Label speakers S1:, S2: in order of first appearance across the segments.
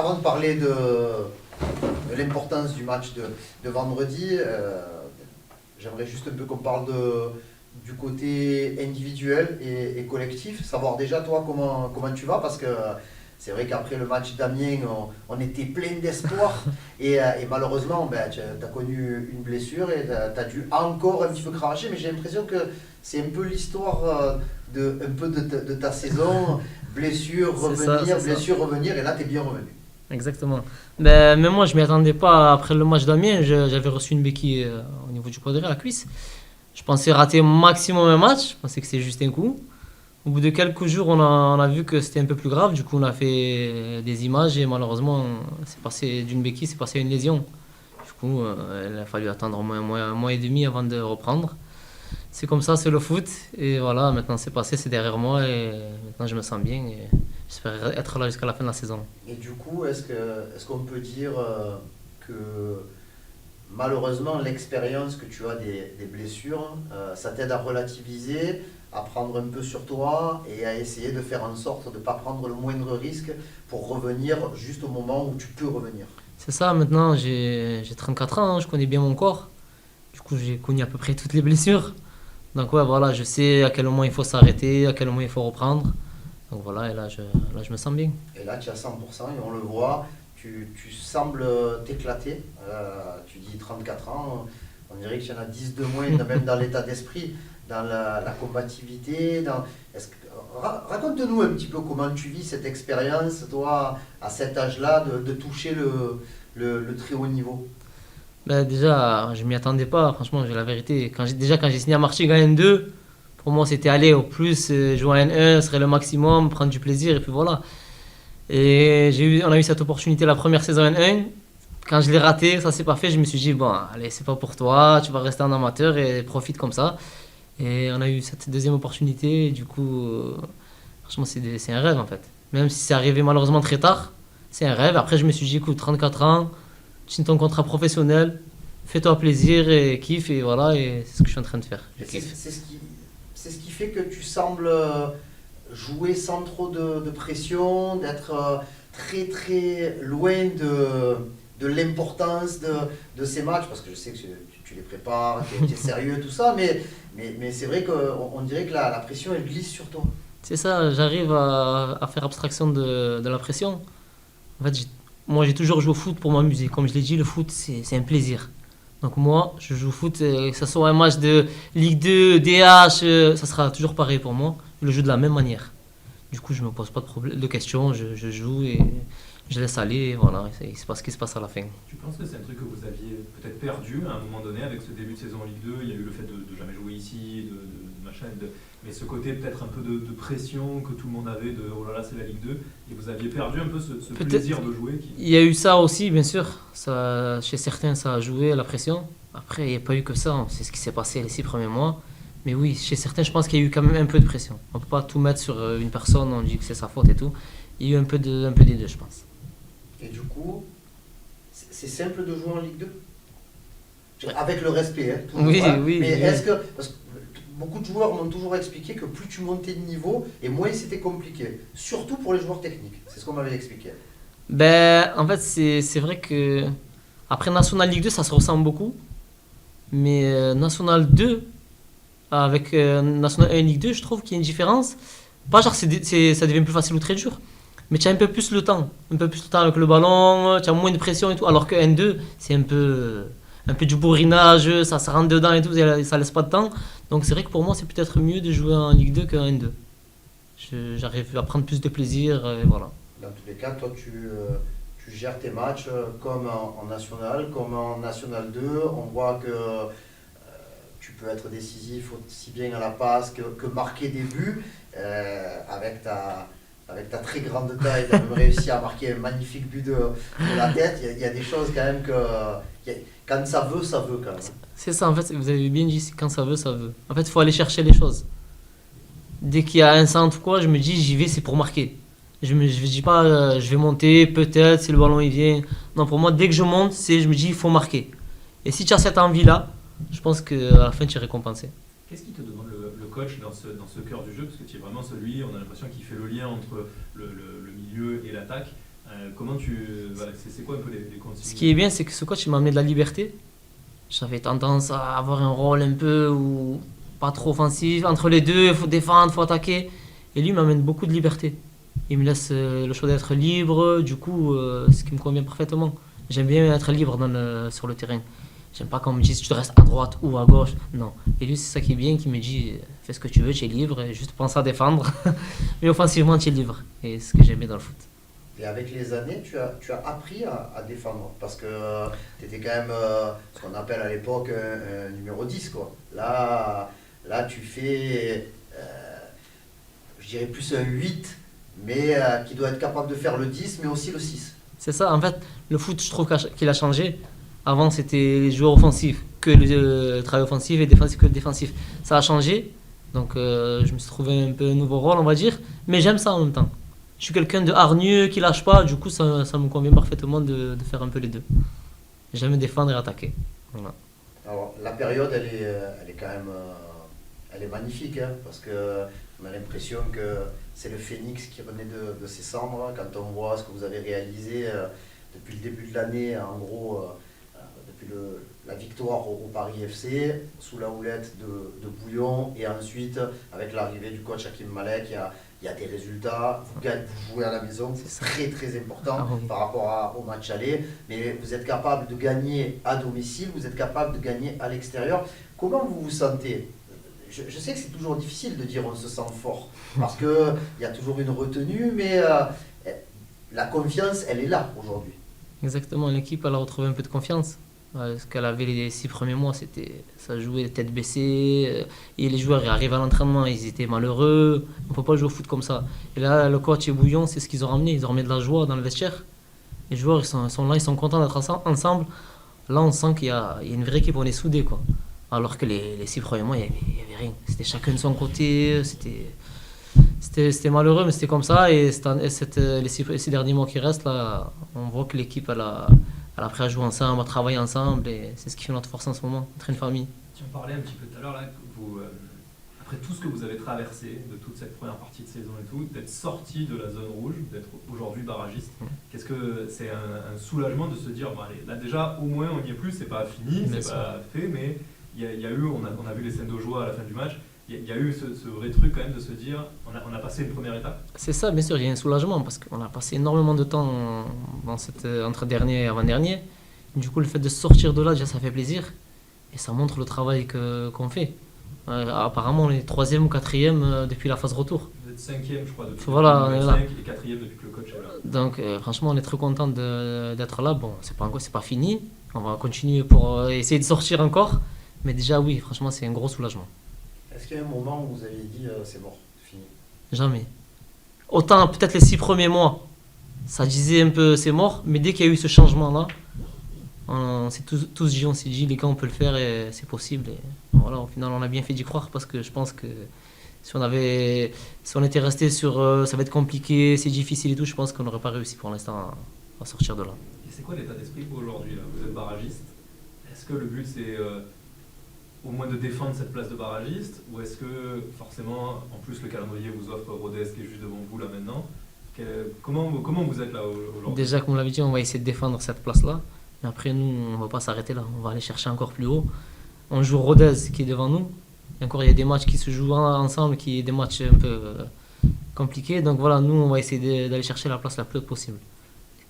S1: avant de parler de l'importance du match de vendredi, j'aimerais juste un peu qu'on parle du côté individuel et collectif. Savoir déjà, toi, comment tu vas, parce que c'est vrai qu'après le match d'Amiens, on était plein d'espoir. Et malheureusement, tu as connu une blessure et tu as dû encore un petit peu cracher. Mais j'ai l'impression que c'est un peu l'histoire de ta saison. Blessure, revenir, blessure, revenir. Et là, tu es bien revenu.
S2: Exactement. Ben, même moi, je m'y attendais pas. Après le match d'Amiens, j'avais reçu une béquille au niveau du quadril, à la cuisse. Je pensais rater maximum un match. Je pensais que c'était juste un coup. Au bout de quelques jours, on a vu que c'était un peu plus grave. Du coup, on a fait des images et malheureusement, c'est passé d'une béquille, c'est passé à une lésion. Du coup, il a fallu attendre au moins un mois et demi avant de reprendre. C'est comme ça, c'est le foot. Et voilà, maintenant c'est passé, c'est derrière moi et maintenant je me sens bien et j'espère être là jusqu'à la fin de la saison.
S1: Et du coup, est-ce qu'on peut dire que malheureusement, l'expérience que tu as des blessures, ça t'aide à relativiser, à prendre un peu sur toi et à essayer de faire en sorte de ne pas prendre le moindre risque pour revenir juste au moment où tu peux revenir.
S2: C'est ça, maintenant j'ai 34 ans, hein, je connais bien mon corps. Du coup, j'ai connu à peu près toutes les blessures. Donc ouais, voilà, je sais à quel moment il faut s'arrêter, à quel moment il faut reprendre. Donc voilà, et là je me sens bien.
S1: Et là, tu as 100% et on le voit, tu sembles t'éclater. Tu dis 34 ans, on dirait qu'il y en a 10 de moins, même dans l'état d'esprit, dans la combativité. Raconte-nous un petit peu comment tu vis cette expérience, toi, à cet âge-là, de toucher le très haut niveau.
S2: Ben déjà, je m'y attendais pas, franchement, j'ai la vérité. Quand j'ai signé à Martigues en N2, pour moi c'était aller au plus, jouer en N1 serait le maximum, prendre du plaisir et puis voilà. Et on a eu cette opportunité la première saison N1. Quand je l'ai raté, ça s'est pas fait, je me suis dit, bon, allez, c'est pas pour toi, tu vas rester en amateur et profite comme ça. Et on a eu cette deuxième opportunité, et du coup, franchement, c'est un rêve en fait. Même si c'est arrivé malheureusement très tard, c'est un rêve. Après, je me suis dit, écoute, 34 ans, tu signes ton contrat professionnel, fais-toi plaisir et kiffe, et voilà, et c'est ce que je suis en train de faire. Je kiffe.
S1: C'est ce qui fait que tu sembles jouer sans trop de pression, d'être très très loin de l'importance de ces matchs, parce que je sais que tu les prépares, que tu es sérieux, tout ça, mais c'est vrai qu'on dirait que la pression elle glisse sur toi.
S2: C'est ça, j'arrive à faire abstraction de la pression. En fait, moi j'ai toujours joué au foot pour m'amuser. Comme je l'ai dit, le foot c'est un plaisir. Donc moi, je joue au foot, que ce soit un match de Ligue 2, DH, ça sera toujours pareil pour moi. Je le joue de la même manière. Du coup, je me pose pas de questions, je joue et je laisse aller, et voilà, il se passe ce qui se passe à la fin.
S3: Tu penses que c'est un truc que vous aviez peut-être perdu à un moment donné avec ce début de saison en Ligue 2? Il y a eu le fait de jamais jouer ici, de machin, mais ce côté peut-être un peu de pression que tout le monde avait de oh là là c'est la Ligue 2, et vous aviez perdu un peu ce plaisir de jouer
S2: Il y a eu ça aussi, bien sûr. Ça, chez certains, ça a joué la pression. Après, il n'y a pas eu que ça. C'est ce qui s'est passé les 6 premiers mois. Mais oui, chez certains, je pense qu'il y a eu quand même un peu de pression. On ne peut pas tout mettre sur une personne, on dit que c'est sa faute et tout. Il y a eu un peu des deux, je pense.
S1: Et du coup, c'est simple de jouer en Ligue 2 avec le respect, hein, toujours,
S2: Oui,
S1: hein.
S2: oui.
S1: Mais
S2: Oui.
S1: est-ce que, parce que beaucoup de joueurs m'ont toujours expliqué que plus tu montais de niveau et moins c'était compliqué, surtout pour les joueurs techniques. C'est ce qu'on m'avait expliqué.
S2: Ben, en fait, c'est vrai que après National Ligue 2, ça se ressemble beaucoup. Mais National 2, avec National 1 Ligue 2, je trouve qu'il y a une différence. Pas genre ça devient plus facile ou très dur, mais tu as un peu plus le temps. Un peu plus le temps avec le ballon, tu as moins de pression et tout. Alors que N2, c'est un peu du bourrinage, ça rentre dedans et tout, ça laisse pas de temps. Donc c'est vrai que pour moi, c'est peut-être mieux de jouer en Ligue 2 qu'en N2. J'arrive à prendre plus de plaisir, et voilà.
S1: Dans tous les cas, toi, tu gères tes matchs comme en National, comme en National 2. On voit que tu peux être décisif aussi bien à la passe que marquer des buts. Avec ta très grande taille, tu as même réussi à marquer un magnifique but de la tête. Il y a des choses quand même que quand ça veut quand même.
S2: C'est ça, en fait, vous avez bien dit, quand ça veut, ça veut. En fait, il faut aller chercher les choses. Dès qu'il y a un centre ou quoi, je me dis, j'y vais, c'est pour marquer. Je me dis pas, je vais monter, peut-être, si le ballon il vient. Non, pour moi, dès que je monte, je me dis, il faut marquer. Et si tu as cette envie-là, je pense qu'à la fin, tu es récompensé.
S3: Qu'est-ce qui te demande le coach dans ce cœur du jeu? Parce que tu es vraiment celui, on a l'impression qu'il fait le lien entre le milieu et l'attaque. Voilà, c'est quoi un peu les consignes?
S2: Ce qui est bien, c'est que ce coach il m'a amené de la liberté. J'avais tendance à avoir un rôle un peu ou pas trop offensif. Entre les deux, il faut défendre, il faut attaquer. Et lui, il m'amène beaucoup de liberté. Il me laisse le choix d'être libre, du coup, ce qui me convient parfaitement. J'aime bien être libre sur le terrain. J'aime pas qu'on me dise tu restes à droite ou à gauche. Non. Et lui, c'est ça qui est bien, qui me dit fais ce que tu veux, tu es libre, et juste pense à défendre. Mais offensivement, tu es libre. Et c'est ce que j'aime bien dans le foot.
S1: Et avec les années, tu as appris à défendre parce que tu étais quand même ce qu'on appelle à l'époque un numéro 10, quoi. Là tu fais, je dirais plus un 8, mais qui doit être capable de faire le 10, mais aussi le 6.
S2: C'est ça, en fait, le foot, je trouve qu'il a changé. Avant, c'était les joueurs offensifs, que le travail offensif et défensif que le défensif. Ça a changé, donc je me suis trouvé un peu un nouveau rôle, on va dire, mais j'aime ça en même temps. Je suis quelqu'un de hargneux, qui lâche pas, du coup, ça me convient parfaitement de faire un peu les deux. J'aime défendre et attaquer. Voilà.
S1: Alors la période, elle est quand même, elle est magnifique, hein, parce que on a l'impression que c'est le phénix qui renaît de ses cendres quand on voit ce que vous avez réalisé depuis le début de l'année, en gros. Depuis la victoire au Paris FC, sous la houlette de Bouillon, et ensuite avec l'arrivée du coach Hakim Malek, il y a des résultats, vous jouez à la maison, c'est très très important par rapport au match aller, mais vous êtes capable de gagner à domicile, vous êtes capable de gagner à l'extérieur. Comment vous vous sentez? Je sais que c'est toujours difficile de dire on se sent fort, parce qu'il y a toujours une retenue, mais la confiance, elle est là aujourd'hui.
S2: Exactement, l'équipe elle a retrouvé un peu de confiance. Ce qu'elle avait les 6 premiers mois, ça jouait tête baissée. Et les joueurs ils arrivent à l'entraînement, ils étaient malheureux. On ne peut pas jouer au foot comme ça. Et là, le coach et Bouillon, c'est ce qu'ils ont ramené. Ils ont ramené de la joie dans le vestiaire. Les joueurs ils sont là, ils sont contents d'être ensemble. Là, on sent qu'il y a une vraie équipe, on est soudés, quoi. Alors que les 6 premiers mois, il n'y avait rien. C'était chacun de son côté. C'était malheureux, mais c'était comme ça. Et les 6 derniers mois qui restent, là, on voit que l'équipe, elle a appris à jouer ensemble, à travailler ensemble. Et c'est ce qui fait notre force en ce moment, être une famille.
S3: Tu en parlais un petit peu tout à l'heure, là, que vous, après tout ce que vous avez traversé, de toute cette première partie de saison et tout, d'être sorti de la zone rouge, d'être aujourd'hui barragiste, qu'est-ce que c'est un soulagement de se dire, bon, allez, là déjà, au moins on n'y est plus, c'est pas fini, c'est pas fait, mais il y a eu, on a vu les scènes de joie à la fin du match. Il y a eu ce vrai truc quand même de se dire on a passé une première étape.
S2: C'est ça, bien sûr, il y a un soulagement parce qu'on a passé énormément de temps dans entre dernier et avant-dernier. Du coup, le fait de sortir de là, déjà, ça fait plaisir et ça montre le travail qu'on fait. Apparemment, on est 3e ou 4e depuis la phase retour.
S3: Vous êtes 5e, je crois, depuis
S2: voilà,
S3: 2005 et 4e depuis que le coach est là.
S2: Donc, franchement, on est très content d'être là. Bon, c'est pas fini. On va continuer pour essayer de sortir encore. Mais déjà, oui, franchement, c'est un gros soulagement.
S1: Est-ce qu'il y a un moment où vous avez dit c'est bon, c'est fini?
S2: Jamais. Autant peut-être les 6 premiers mois, ça disait un peu c'est mort, mais dès qu'il y a eu ce changement-là, on s'est tous dit, on s'est dit les gars on peut le faire et c'est possible. Et voilà, au final on a bien fait d'y croire parce que je pense que si on était resté sur ça va être compliqué, c'est difficile et tout, je pense qu'on n'aurait pas réussi pour l'instant à sortir de là.
S3: Et c'est quoi l'état d'esprit aujourd'hui là? Vous êtes barragiste. Est-ce que le but c'est au moins de défendre cette place de barragiste, ou est-ce que forcément, en plus le calendrier vous offre Rodez qui est juste devant vous là maintenant, comment vous êtes là aujourd'hui?
S2: Déjà, comme on l'avait dit, on va essayer de défendre cette place-là, mais après nous, on ne va pas s'arrêter là, on va aller chercher encore plus haut. On joue Rodez qui est devant nous, et encore il y a des matchs qui se jouent ensemble, qui sont des matchs un peu compliqués, donc voilà, nous on va essayer d'aller chercher la place la plus haute possible.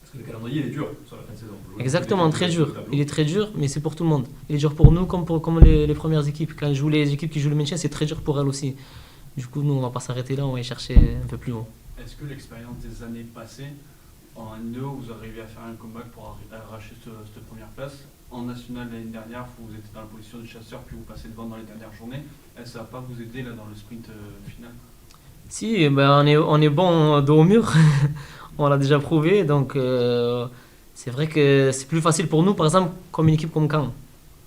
S3: Parce que le calendrier il est dur sur la fin de saison.
S2: Exactement, très dur. Il est très dur, mais c'est pour tout le monde. Il est dur pour nous comme les premières équipes. Quand jouent les équipes qui jouent le maintien, c'est très dur pour elles aussi. Du coup, nous, on va pas s'arrêter là, on va y chercher un peu plus haut.
S4: Est-ce que l'expérience des années passées, en N2, vous arrivez à faire un comeback pour arracher cette première place? En national l'année dernière, vous étiez dans la position de chasseur, puis vous passez devant dans les dernières journées. Est-ce que ça va pas vous aider là, dans le sprint final?
S2: Si, ben, on est bon dos au mur. On l'a déjà prouvé, donc c'est vrai que c'est plus facile pour nous, par exemple, comme une équipe comme Caen.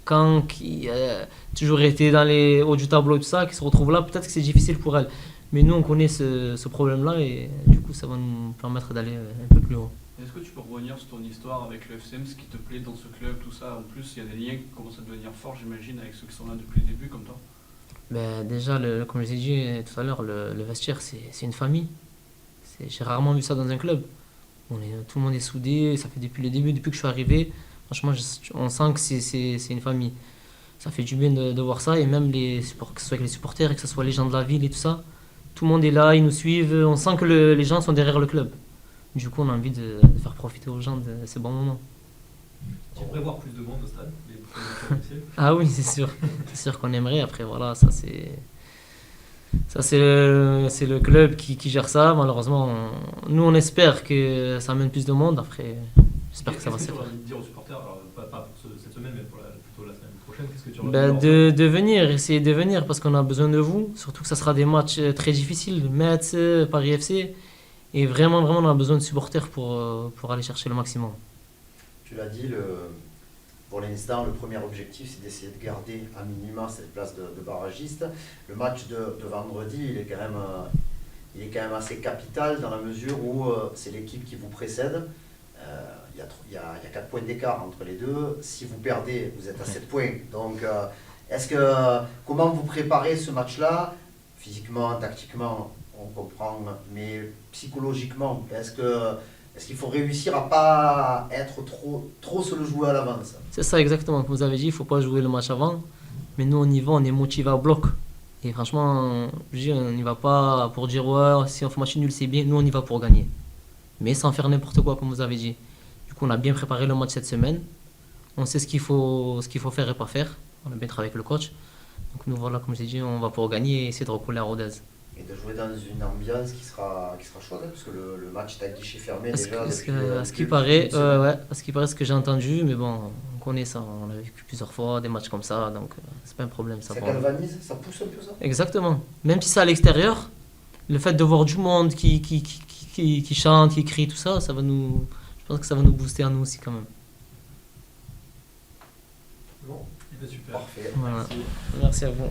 S2: Caen qui a toujours été dans les hauts du tableau et tout ça, qui se retrouve là, peut-être que c'est difficile pour elle. Mais nous, on connaît ce problème-là et du coup, ça va nous permettre d'aller un peu plus haut.
S4: Est-ce que tu peux revenir sur ton histoire avec le FCM, ce qui te plaît dans ce club, tout ça? En plus, il y a des liens qui commencent à devenir forts, j'imagine, avec ceux qui sont là depuis le début, comme toi.
S2: Ben, déjà, comme je l'ai dit tout à l'heure, le vestiaire, c'est une famille. J'ai rarement vu ça dans un club. Tout le monde est soudé, ça fait depuis le début, depuis que je suis arrivé. Franchement, on sent que c'est une famille. Ça fait du bien de voir ça, et même que ce soit avec les supporters, et que ce soit les gens de la ville et tout ça. Tout le monde est là, ils nous suivent, on sent que les gens sont derrière le club. Du coup, on a envie de faire profiter aux gens de ces bons moments.
S3: On pourrait voir plus de monde au stade, les premiers matchs officiels.
S2: Ah oui, c'est sûr. C'est sûr qu'on aimerait. Après, voilà, ça c'est le club qui gère ça. Malheureusement, nous on espère que ça amène plus de monde. Après, j'espère que ça va se
S3: Qu'est-ce que tu
S2: faire.
S3: aurais envie de dire aux supporters, alors, pas pour cette semaine, mais plutôt la semaine prochaine, qu'est-ce que tu aurais
S2: Ben,
S3: envie de leur dire
S2: de venir, essayer de venir parce qu'on a besoin de vous. Surtout que ça sera des matchs très difficiles. Metz, Paris FC. Et vraiment, vraiment, on a besoin de supporters pour aller chercher le maximum.
S1: Tu l'as dit, pour l'instant, le premier objectif, c'est d'essayer de garder à minima cette place de barragiste. Le match de vendredi, il est quand même assez capital dans la mesure où c'est l'équipe qui vous précède. Il y a 4 points d'écart entre les deux. Si vous perdez, vous êtes à 7 points. Donc, comment vous préparez ce match-là? Physiquement, tactiquement, on comprend, mais psychologiquement, est-ce qu'il faut réussir à pas être trop se le jouer à l'avance?
S2: C'est ça exactement, comme vous avez dit, il ne faut pas jouer le match avant. Mais nous, on y va, on est motivé à bloc. Et franchement, je dis, on n'y va pas pour dire ouais, si on fait match nul, c'est bien. Nous, on y va pour gagner. Mais sans faire n'importe quoi, comme vous avez dit. Du coup, on a bien préparé le match cette semaine. On sait ce qu'il faut faire et pas faire. On a bien travaillé avec le coach. Donc nous, voilà, comme j'ai dit, on va pour gagner et essayer de recoller à Rodez.
S1: Et de jouer dans une ambiance qui sera chaude, hein, parce que le match est à guichet fermé
S2: À ce
S1: déjà.
S2: à ce qui paraît, à ce qui paraît, ce que j'ai entendu, mais bon, on connaît ça. On a vécu plusieurs fois des matchs comme ça, donc c'est pas un problème.
S1: Ça
S2: pour nous.
S1: galvanise, ça pousse un peu ça?
S2: Exactement. Même si c'est à l'extérieur, le fait de voir du monde qui chante, qui crie, tout ça, je pense que ça va nous booster à nous aussi quand même.
S3: Bon, super.
S1: Parfait.
S2: Voilà.
S3: Merci.
S2: Merci à vous.